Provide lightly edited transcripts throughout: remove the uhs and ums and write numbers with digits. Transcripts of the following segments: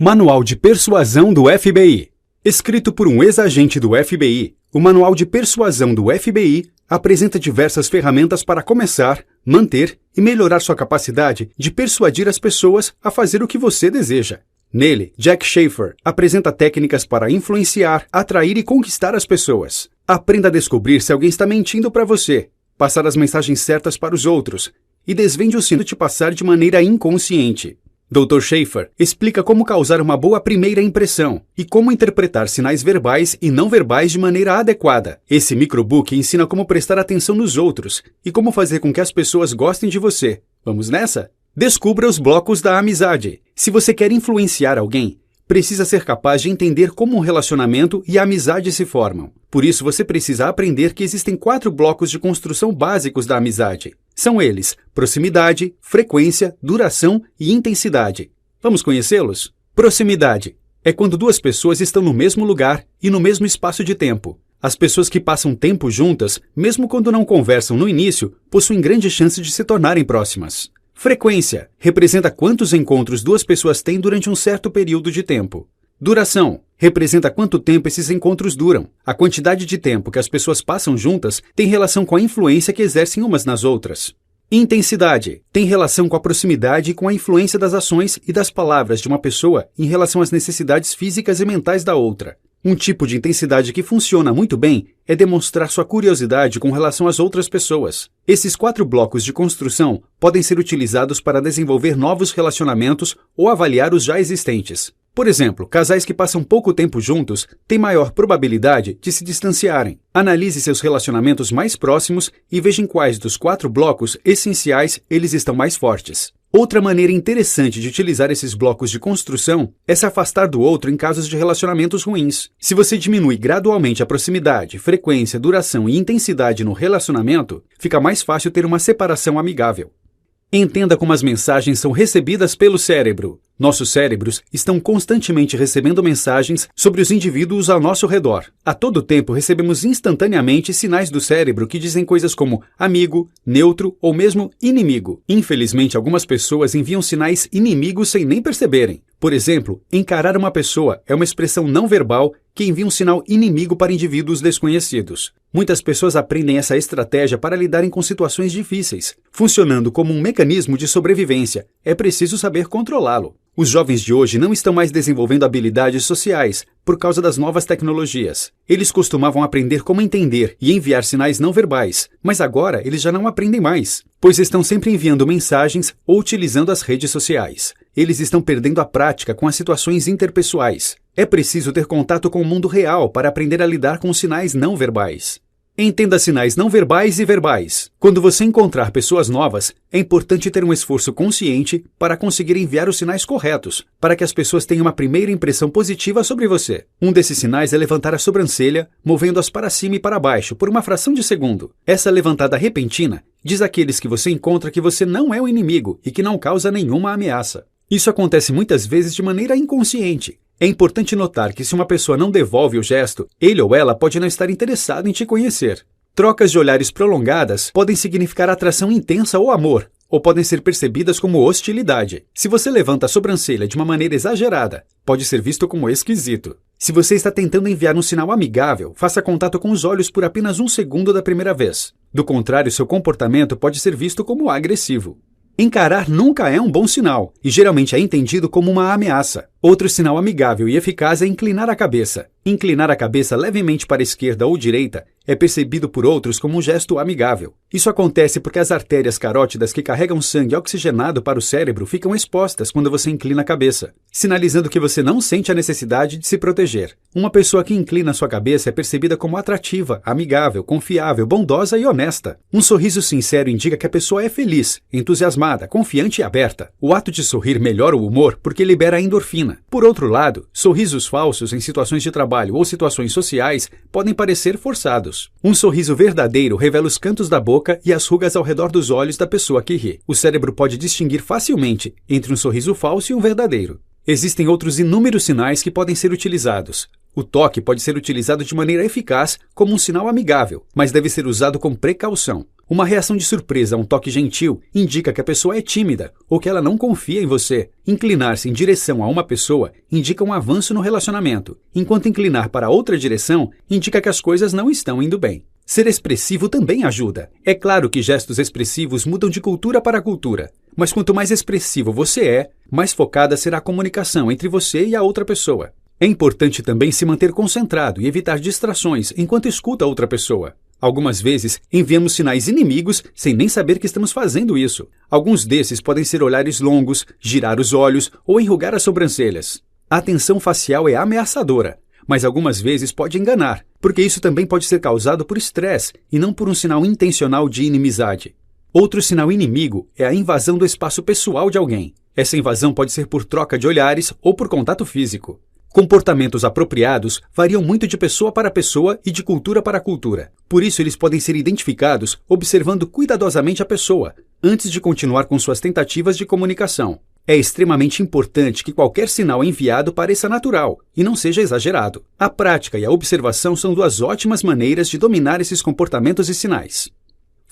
Manual de Persuasão do FBI. Escrito por um ex-agente do FBI, o Manual de Persuasão do FBI apresenta diversas ferramentas para começar, manter e melhorar sua capacidade de persuadir as pessoas a fazer o que você deseja. Nele, Jack Schafer apresenta técnicas para influenciar, atrair e conquistar as pessoas. Aprenda a descobrir se alguém está mentindo para você, passar as mensagens certas para os outros e desvende o sino de passar de maneira inconsciente. Dr. Schafer explica como causar uma boa primeira impressão e como interpretar sinais verbais e não verbais de maneira adequada. Esse microbook ensina como prestar atenção nos outros e como fazer com que as pessoas gostem de você. Vamos nessa? Descubra os blocos da amizade. Se você quer influenciar alguém, precisa ser capaz de entender como um relacionamento e a amizade se formam. Por isso, você precisa aprender que existem 4 blocos de construção básicos da amizade. São eles: proximidade, frequência, duração e intensidade. Vamos conhecê-los? Proximidade é quando 2 pessoas estão no mesmo lugar e no mesmo espaço de tempo. As pessoas que passam tempo juntas, mesmo quando não conversam no início, possuem grande chance de se tornarem próximas. Frequência representa quantos encontros 2 pessoas têm durante um certo período de tempo. Duração representa quanto tempo esses encontros duram. A quantidade de tempo que as pessoas passam juntas tem relação com a influência que exercem umas nas outras. Intensidade tem relação com a proximidade e com a influência das ações e das palavras de uma pessoa em relação às necessidades físicas e mentais da outra. Um tipo de intensidade que funciona muito bem é demonstrar sua curiosidade com relação às outras pessoas. Esses 4 blocos de construção podem ser utilizados para desenvolver novos relacionamentos ou avaliar os já existentes. Por exemplo, casais que passam pouco tempo juntos têm maior probabilidade de se distanciarem. Analise seus relacionamentos mais próximos e veja em quais dos 4 blocos essenciais eles estão mais fortes. Outra maneira interessante de utilizar esses blocos de construção é se afastar do outro em casos de relacionamentos ruins. Se você diminui gradualmente a proximidade, frequência, duração e intensidade no relacionamento, fica mais fácil ter uma separação amigável. Entenda como as mensagens são recebidas pelo cérebro. Nossos cérebros estão constantemente recebendo mensagens sobre os indivíduos ao nosso redor. A todo tempo recebemos instantaneamente sinais do cérebro que dizem coisas como amigo, neutro ou mesmo inimigo. Infelizmente, algumas pessoas enviam sinais inimigos sem nem perceberem. Por exemplo, encarar uma pessoa é uma expressão não verbal que envia um sinal inimigo para indivíduos desconhecidos. Muitas pessoas aprendem essa estratégia para lidarem com situações difíceis, funcionando como um mecanismo de sobrevivência. É preciso saber controlá-lo. Os jovens de hoje não estão mais desenvolvendo habilidades sociais por causa das novas tecnologias. Eles costumavam aprender como entender e enviar sinais não verbais, mas agora eles já não aprendem mais, pois estão sempre enviando mensagens ou utilizando as redes sociais. Eles estão perdendo a prática com as situações interpessoais. É preciso ter contato com o mundo real para aprender a lidar com os sinais não verbais. Entenda sinais não verbais e verbais. Quando você encontrar pessoas novas, é importante ter um esforço consciente para conseguir enviar os sinais corretos, para que as pessoas tenham uma primeira impressão positiva sobre você. Um desses sinais é levantar a sobrancelha, movendo-as para cima e para baixo por uma fração de segundo. Essa levantada repentina diz àqueles que você encontra que você não é o inimigo e que não causa nenhuma ameaça. Isso acontece muitas vezes de maneira inconsciente. É importante notar que se uma pessoa não devolve o gesto, ele ou ela pode não estar interessado em te conhecer. Trocas de olhares prolongadas podem significar atração intensa ou amor, ou podem ser percebidas como hostilidade. Se você levanta a sobrancelha de uma maneira exagerada, pode ser visto como esquisito. Se você está tentando enviar um sinal amigável, faça contato com os olhos por apenas 1 segundo da primeira vez. Do contrário, seu comportamento pode ser visto como agressivo. Encarar nunca é um bom sinal, e geralmente é entendido como uma ameaça. Outro sinal amigável e eficaz é inclinar a cabeça. Inclinar a cabeça levemente para a esquerda ou direita é percebido por outros como um gesto amigável. Isso acontece porque as artérias carótidas que carregam sangue oxigenado para o cérebro ficam expostas quando você inclina a cabeça, sinalizando que você não sente a necessidade de se proteger. Uma pessoa que inclina sua cabeça é percebida como atrativa, amigável, confiável, bondosa e honesta. Um sorriso sincero indica que a pessoa é feliz, entusiasmada, confiante e aberta. O ato de sorrir melhora o humor porque libera endorfina. Por outro lado, sorrisos falsos em situações de trabalho ou situações sociais podem parecer forçados. Um sorriso verdadeiro revela os cantos da boca e as rugas ao redor dos olhos da pessoa que ri. O cérebro pode distinguir facilmente entre um sorriso falso e um verdadeiro. Existem outros inúmeros sinais que podem ser utilizados. O toque pode ser utilizado de maneira eficaz como um sinal amigável, mas deve ser usado com precaução. Uma reação de surpresa a um toque gentil indica que a pessoa é tímida ou que ela não confia em você. Inclinar-se em direção a uma pessoa indica um avanço no relacionamento, enquanto inclinar para outra direção indica que as coisas não estão indo bem. Ser expressivo também ajuda. É claro que gestos expressivos mudam de cultura para cultura, mas quanto mais expressivo você é, mais focada será a comunicação entre você e a outra pessoa. É importante também se manter concentrado e evitar distrações enquanto escuta a outra pessoa. Algumas vezes, enviamos sinais inimigos sem nem saber que estamos fazendo isso. Alguns desses podem ser olhares longos, girar os olhos ou enrugar as sobrancelhas. A atenção facial é ameaçadora, mas algumas vezes pode enganar, porque isso também pode ser causado por estresse e não por um sinal intencional de inimizade. Outro sinal inimigo é a invasão do espaço pessoal de alguém. Essa invasão pode ser por troca de olhares ou por contato físico. Comportamentos apropriados variam muito de pessoa para pessoa e de cultura para cultura. Por isso, eles podem ser identificados observando cuidadosamente a pessoa, antes de continuar com suas tentativas de comunicação. É extremamente importante que qualquer sinal enviado pareça natural e não seja exagerado. A prática e a observação são duas ótimas maneiras de dominar esses comportamentos e sinais.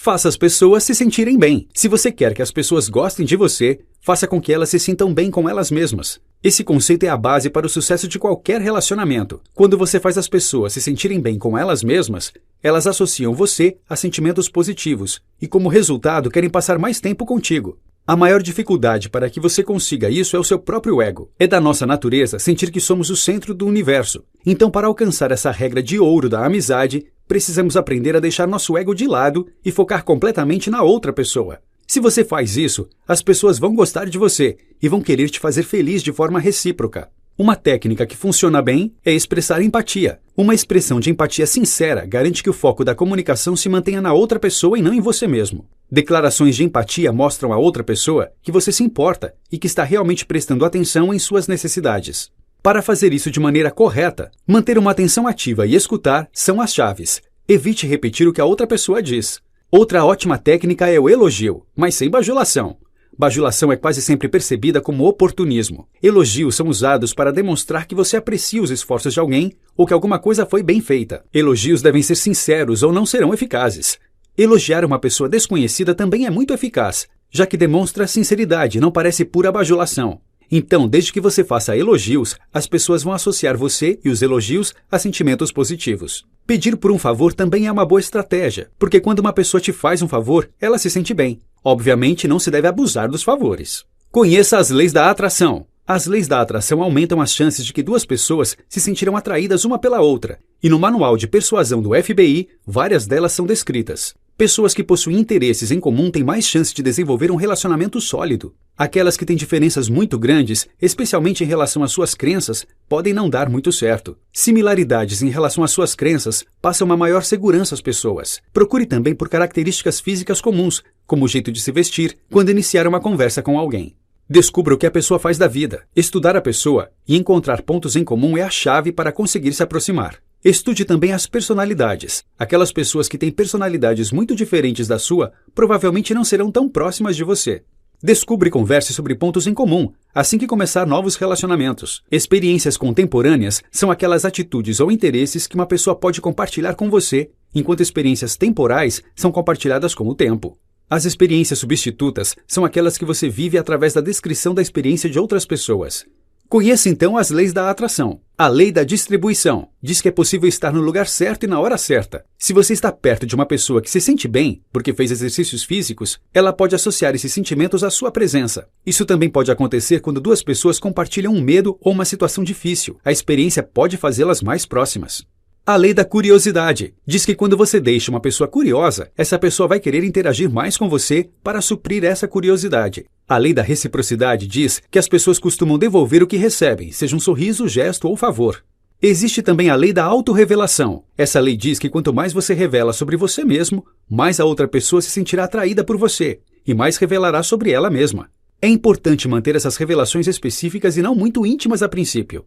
Faça as pessoas se sentirem bem. Se você quer que as pessoas gostem de você, faça com que elas se sintam bem com elas mesmas. Esse conceito é a base para o sucesso de qualquer relacionamento. Quando você faz as pessoas se sentirem bem com elas mesmas, elas associam você a sentimentos positivos e, como resultado, querem passar mais tempo contigo. A maior dificuldade para que você consiga isso é o seu próprio ego. É da nossa natureza sentir que somos o centro do universo. Então, para alcançar essa regra de ouro da amizade, precisamos aprender a deixar nosso ego de lado e focar completamente na outra pessoa. Se você faz isso, as pessoas vão gostar de você e vão querer te fazer feliz de forma recíproca. Uma técnica que funciona bem é expressar empatia. Uma expressão de empatia sincera garante que o foco da comunicação se mantenha na outra pessoa e não em você mesmo. Declarações de empatia mostram à outra pessoa que você se importa e que está realmente prestando atenção em suas necessidades. Para fazer isso de maneira correta, manter uma atenção ativa e escutar são as chaves. Evite repetir o que a outra pessoa diz. Outra ótima técnica é o elogio, mas sem bajulação. Bajulação é quase sempre percebida como oportunismo. Elogios são usados para demonstrar que você aprecia os esforços de alguém ou que alguma coisa foi bem feita. Elogios devem ser sinceros ou não serão eficazes. Elogiar uma pessoa desconhecida também é muito eficaz, já que demonstra sinceridade e não parece pura bajulação. Então, desde que você faça elogios, as pessoas vão associar você e os elogios a sentimentos positivos. Pedir por um favor também é uma boa estratégia, porque quando uma pessoa te faz um favor, ela se sente bem. Obviamente, não se deve abusar dos favores. Conheça as leis da atração. As leis da atração aumentam as chances de que duas pessoas se sentirão atraídas uma pela outra. E no Manual de Persuasão do FBI, várias delas são descritas. Pessoas que possuem interesses em comum têm mais chance de desenvolver um relacionamento sólido. Aquelas que têm diferenças muito grandes, especialmente em relação às suas crenças, podem não dar muito certo. Similaridades em relação às suas crenças passam uma maior segurança às pessoas. Procure também por características físicas comuns, como o jeito de se vestir, quando iniciar uma conversa com alguém. Descubra o que a pessoa faz da vida. Estudar a pessoa e encontrar pontos em comum é a chave para conseguir se aproximar. Estude também as personalidades. Aquelas pessoas que têm personalidades muito diferentes da sua provavelmente não serão tão próximas de você. Descubra e converse sobre pontos em comum, assim que começar novos relacionamentos. Experiências contemporâneas são aquelas atitudes ou interesses que uma pessoa pode compartilhar com você, enquanto experiências temporais são compartilhadas com o tempo. As experiências substitutas são aquelas que você vive através da descrição da experiência de outras pessoas. Conheça então as leis da atração. A lei da distribuição diz que é possível estar no lugar certo e na hora certa. Se você está perto de uma pessoa que se sente bem porque fez exercícios físicos, ela pode associar esses sentimentos à sua presença. Isso também pode acontecer quando duas pessoas compartilham um medo ou uma situação difícil. A experiência pode fazê-las mais próximas. A lei da curiosidade diz que quando você deixa uma pessoa curiosa, essa pessoa vai querer interagir mais com você para suprir essa curiosidade. A lei da reciprocidade diz que as pessoas costumam devolver o que recebem, seja um sorriso, gesto ou favor. Existe também a lei da autorrevelação. Essa lei diz que quanto mais você revela sobre você mesmo, mais a outra pessoa se sentirá atraída por você e mais revelará sobre ela mesma. É importante manter essas revelações específicas e não muito íntimas a princípio.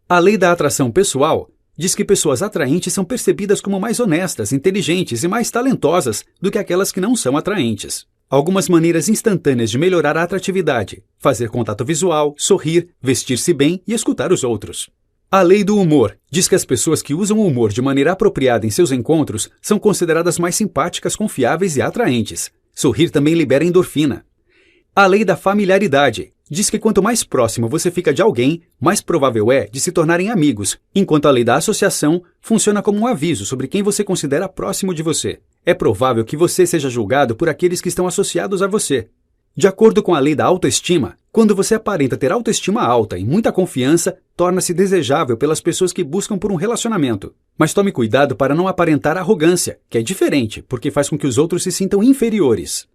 A lei da atração pessoal diz que pessoas atraentes são percebidas como mais honestas, inteligentes e mais talentosas do que aquelas que não são atraentes. Algumas maneiras instantâneas de melhorar a atratividade: fazer contato visual, sorrir, vestir-se bem e escutar os outros. A lei do humor diz que as pessoas que usam o humor de maneira apropriada em seus encontros são consideradas mais simpáticas, confiáveis e atraentes. Sorrir também libera endorfina. A lei da familiaridade diz que quanto mais próximo você fica de alguém, mais provável é de se tornarem amigos, enquanto a lei da associação funciona como um aviso sobre quem você considera próximo de você. É provável que você seja julgado por aqueles que estão associados a você. De acordo com a lei da autoestima, quando você aparenta ter autoestima alta e muita confiança, torna-se desejável pelas pessoas que buscam por um relacionamento. Mas tome cuidado para não aparentar arrogância, que é diferente, porque faz com que os outros se sintam inferiores.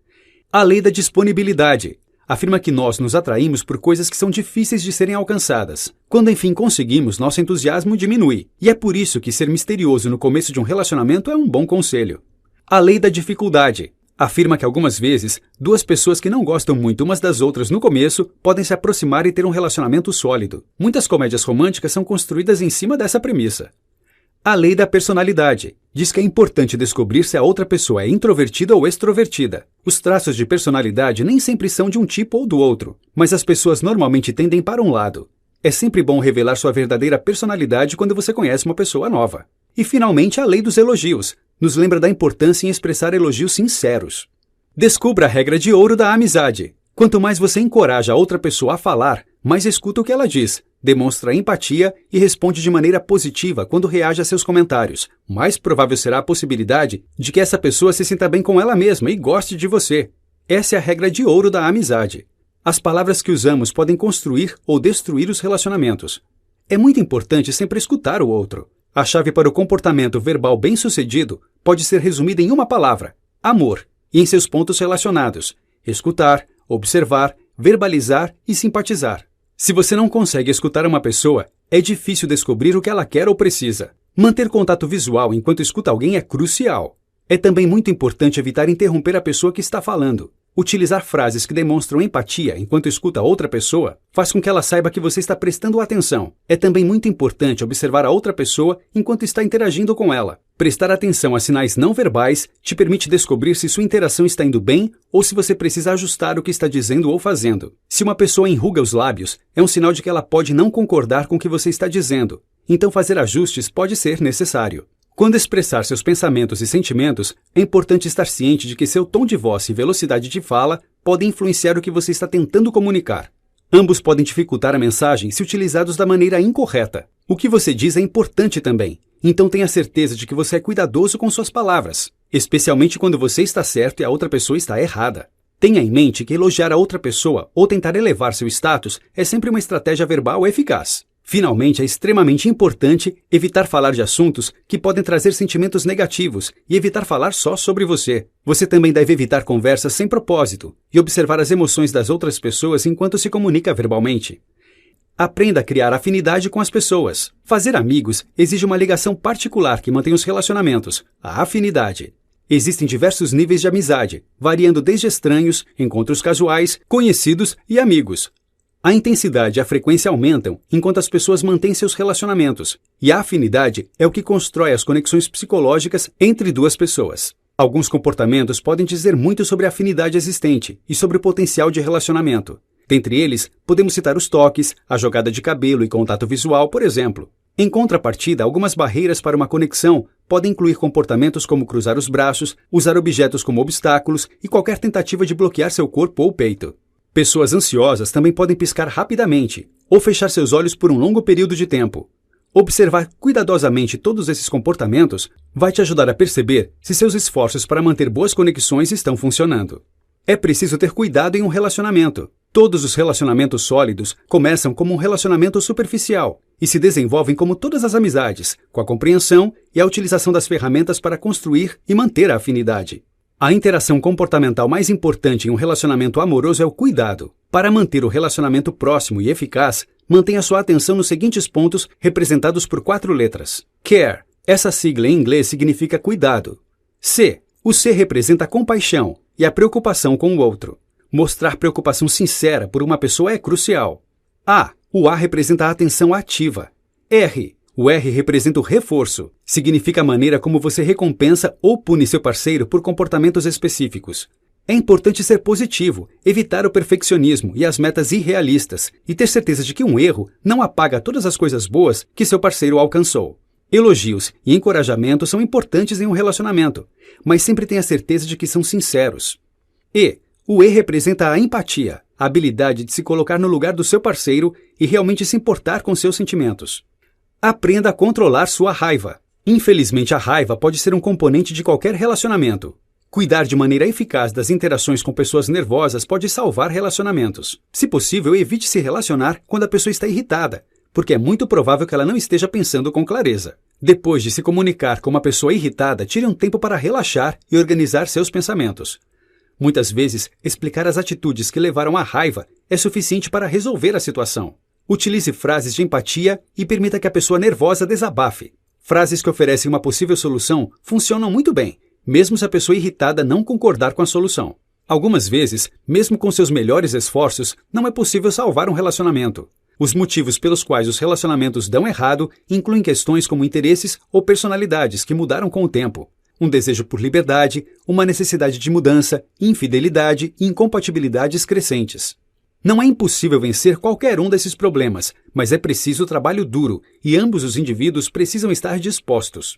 A lei da disponibilidade afirma que nós nos atraímos por coisas que são difíceis de serem alcançadas. Quando enfim conseguimos, nosso entusiasmo diminui, e é por isso que ser misterioso no começo de um relacionamento é um bom conselho. A lei da dificuldade afirma que algumas vezes, duas pessoas que não gostam muito umas das outras no começo podem se aproximar e ter um relacionamento sólido. Muitas comédias românticas são construídas em cima dessa premissa. A lei da personalidade diz que é importante descobrir se a outra pessoa é introvertida ou extrovertida. Os traços de personalidade nem sempre são de um tipo ou do outro, mas as pessoas normalmente tendem para um lado. É sempre bom revelar sua verdadeira personalidade quando você conhece uma pessoa nova. E finalmente a lei dos elogios nos lembra da importância em expressar elogios sinceros. Descubra a regra de ouro da amizade. Quanto mais você encoraja a outra pessoa a falar, mais escuta o que ela diz, demonstra empatia e responde de maneira positiva quando reage a seus comentários. Mais provável será a possibilidade de que essa pessoa se sinta bem com ela mesma e goste de você. Essa é a regra de ouro da amizade. As palavras que usamos podem construir ou destruir os relacionamentos. É muito importante sempre escutar o outro. A chave para o comportamento verbal bem-sucedido pode ser resumida em uma palavra: amor, e em seus pontos relacionados: escutar, observar, verbalizar e simpatizar. Se você não consegue escutar uma pessoa, é difícil descobrir o que ela quer ou precisa. Manter contato visual enquanto escuta alguém é crucial. É também muito importante evitar interromper a pessoa que está falando. Utilizar frases que demonstram empatia enquanto escuta outra pessoa faz com que ela saiba que você está prestando atenção. É também muito importante observar a outra pessoa enquanto está interagindo com ela. Prestar atenção a sinais não verbais te permite descobrir se sua interação está indo bem ou se você precisa ajustar o que está dizendo ou fazendo. Se uma pessoa enruga os lábios, é um sinal de que ela pode não concordar com o que você está dizendo. Então fazer ajustes pode ser necessário. Quando expressar seus pensamentos e sentimentos, é importante estar ciente de que seu tom de voz e velocidade de fala podem influenciar o que você está tentando comunicar. Ambos podem dificultar a mensagem se utilizados da maneira incorreta. O que você diz é importante também, então tenha certeza de que você é cuidadoso com suas palavras, especialmente quando você está certo e a outra pessoa está errada. Tenha em mente que elogiar a outra pessoa ou tentar elevar seu status é sempre uma estratégia verbal eficaz. Finalmente, é extremamente importante evitar falar de assuntos que podem trazer sentimentos negativos e evitar falar só sobre você. Você também deve evitar conversas sem propósito e observar as emoções das outras pessoas enquanto se comunica verbalmente. Aprenda a criar afinidade com as pessoas. Fazer amigos exige uma ligação particular que mantém os relacionamentos, a afinidade. Existem diversos níveis de amizade, variando desde estranhos, encontros casuais, conhecidos e amigos. A intensidade e a frequência aumentam enquanto as pessoas mantêm seus relacionamentos, e a afinidade é o que constrói as conexões psicológicas entre duas pessoas. Alguns comportamentos podem dizer muito sobre a afinidade existente e sobre o potencial de relacionamento. Dentre eles, podemos citar os toques, a jogada de cabelo e contato visual, por exemplo. Em contrapartida, algumas barreiras para uma conexão podem incluir comportamentos como cruzar os braços, usar objetos como obstáculos e qualquer tentativa de bloquear seu corpo ou peito. Pessoas ansiosas também podem piscar rapidamente ou fechar seus olhos por um longo período de tempo. Observar cuidadosamente todos esses comportamentos vai te ajudar a perceber se seus esforços para manter boas conexões estão funcionando. É preciso ter cuidado em um relacionamento. Todos os relacionamentos sólidos começam como um relacionamento superficial e se desenvolvem como todas as amizades, com a compreensão e a utilização das ferramentas para construir e manter a afinidade. A interação comportamental mais importante em um relacionamento amoroso é o cuidado. Para manter o relacionamento próximo e eficaz, mantenha sua atenção nos seguintes pontos representados por 4 letras. Care. Essa sigla em inglês significa cuidado. C. O C representa a compaixão e a preocupação com o outro. Mostrar preocupação sincera por uma pessoa é crucial. A. O A representa a atenção ativa. R. O R representa o reforço. Significa a maneira como você recompensa ou pune seu parceiro por comportamentos específicos. É importante ser positivo, evitar o perfeccionismo e as metas irrealistas e ter certeza de que um erro não apaga todas as coisas boas que seu parceiro alcançou. Elogios e encorajamento são importantes em um relacionamento, mas sempre tenha certeza de que são sinceros. E o E representa a empatia, a habilidade de se colocar no lugar do seu parceiro e realmente se importar com seus sentimentos. Aprenda a controlar sua raiva. Infelizmente, a raiva pode ser um componente de qualquer relacionamento. Cuidar de maneira eficaz das interações com pessoas nervosas pode salvar relacionamentos. Se possível, evite se relacionar quando a pessoa está irritada, porque é muito provável que ela não esteja pensando com clareza. Depois de se comunicar com uma pessoa irritada, tire um tempo para relaxar e organizar seus pensamentos. Muitas vezes, explicar as atitudes que levaram à raiva é suficiente para resolver a situação. Utilize frases de empatia e permita que a pessoa nervosa desabafe. Frases que oferecem uma possível solução funcionam muito bem, mesmo se a pessoa irritada não concordar com a solução. Algumas vezes, mesmo com seus melhores esforços, não é possível salvar um relacionamento. Os motivos pelos quais os relacionamentos dão errado incluem questões como interesses ou personalidades que mudaram com o tempo, um desejo por liberdade, uma necessidade de mudança, infidelidade e incompatibilidades crescentes. Não é impossível vencer qualquer um desses problemas, mas é preciso trabalho duro e ambos os indivíduos precisam estar dispostos.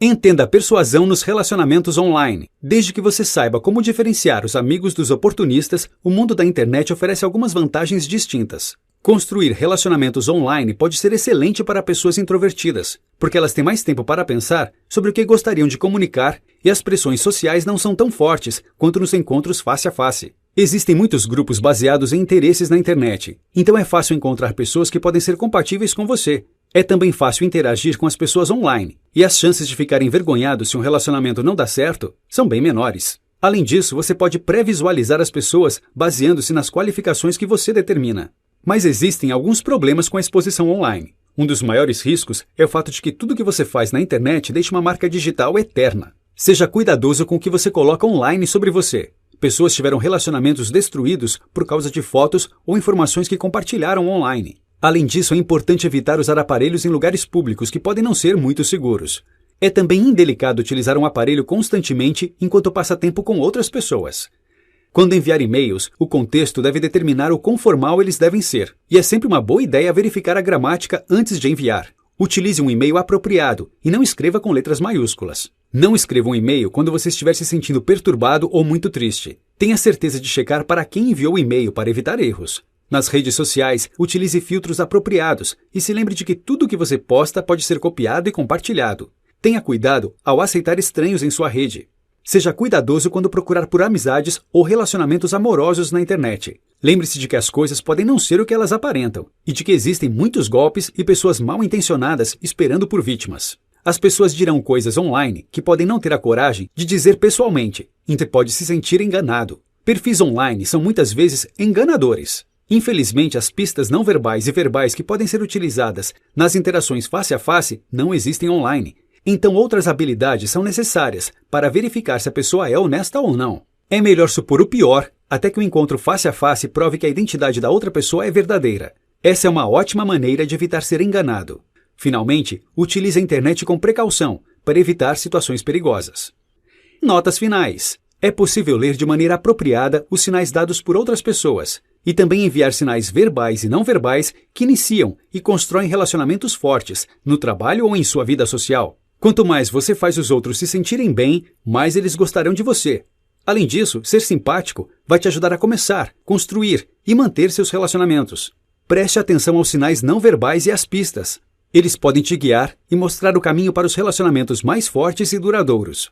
Entenda a persuasão nos relacionamentos online. Desde que você saiba como diferenciar os amigos dos oportunistas, o mundo da internet oferece algumas vantagens distintas. Construir relacionamentos online pode ser excelente para pessoas introvertidas, porque elas têm mais tempo para pensar sobre o que gostariam de comunicar e as pressões sociais não são tão fortes quanto nos encontros face a face. Existem muitos grupos baseados em interesses na internet, então é fácil encontrar pessoas que podem ser compatíveis com você. É também fácil interagir com as pessoas online, e as chances de ficar envergonhado se um relacionamento não dá certo são bem menores. Além disso, você pode pré-visualizar as pessoas baseando-se nas qualificações que você determina. Mas existem alguns problemas com a exposição online. Um dos maiores riscos é o fato de que tudo que você faz na internet deixa uma marca digital eterna. Seja cuidadoso com o que você coloca online sobre você. Pessoas tiveram relacionamentos destruídos por causa de fotos ou informações que compartilharam online. Além disso, é importante evitar usar aparelhos em lugares públicos que podem não ser muito seguros. É também indelicado utilizar um aparelho constantemente enquanto passa tempo com outras pessoas. Quando enviar e-mails, o contexto deve determinar o quão formal eles devem ser, e é sempre uma boa ideia verificar a gramática antes de enviar. Utilize um e-mail apropriado e não escreva com letras maiúsculas. Não escreva um e-mail quando você estiver se sentindo perturbado ou muito triste. Tenha certeza de checar para quem enviou o e-mail para evitar erros. Nas redes sociais, utilize filtros apropriados e se lembre de que tudo o que você posta pode ser copiado e compartilhado. Tenha cuidado ao aceitar estranhos em sua rede. Seja cuidadoso quando procurar por amizades ou relacionamentos amorosos na internet. Lembre-se de que as coisas podem não ser o que elas aparentam e de que existem muitos golpes e pessoas mal intencionadas esperando por vítimas. As pessoas dirão coisas online que podem não ter a coragem de dizer pessoalmente, então pode se sentir enganado. Perfis online são muitas vezes enganadores. Infelizmente, as pistas não verbais e verbais que podem ser utilizadas nas interações face a face não existem online. Então, outras habilidades são necessárias para verificar se a pessoa é honesta ou não. É melhor supor o pior até que o encontro face a face prove que a identidade da outra pessoa é verdadeira. Essa é uma ótima maneira de evitar ser enganado. Finalmente, utilize a internet com precaução para evitar situações perigosas. Notas finais. É possível ler de maneira apropriada os sinais dados por outras pessoas e também enviar sinais verbais e não verbais que iniciam e constroem relacionamentos fortes no trabalho ou em sua vida social. Quanto mais você faz os outros se sentirem bem, mais eles gostarão de você. Além disso, ser simpático vai te ajudar a começar, construir e manter seus relacionamentos. Preste atenção aos sinais não verbais e às pistas. Eles podem te guiar e mostrar o caminho para os relacionamentos mais fortes e duradouros.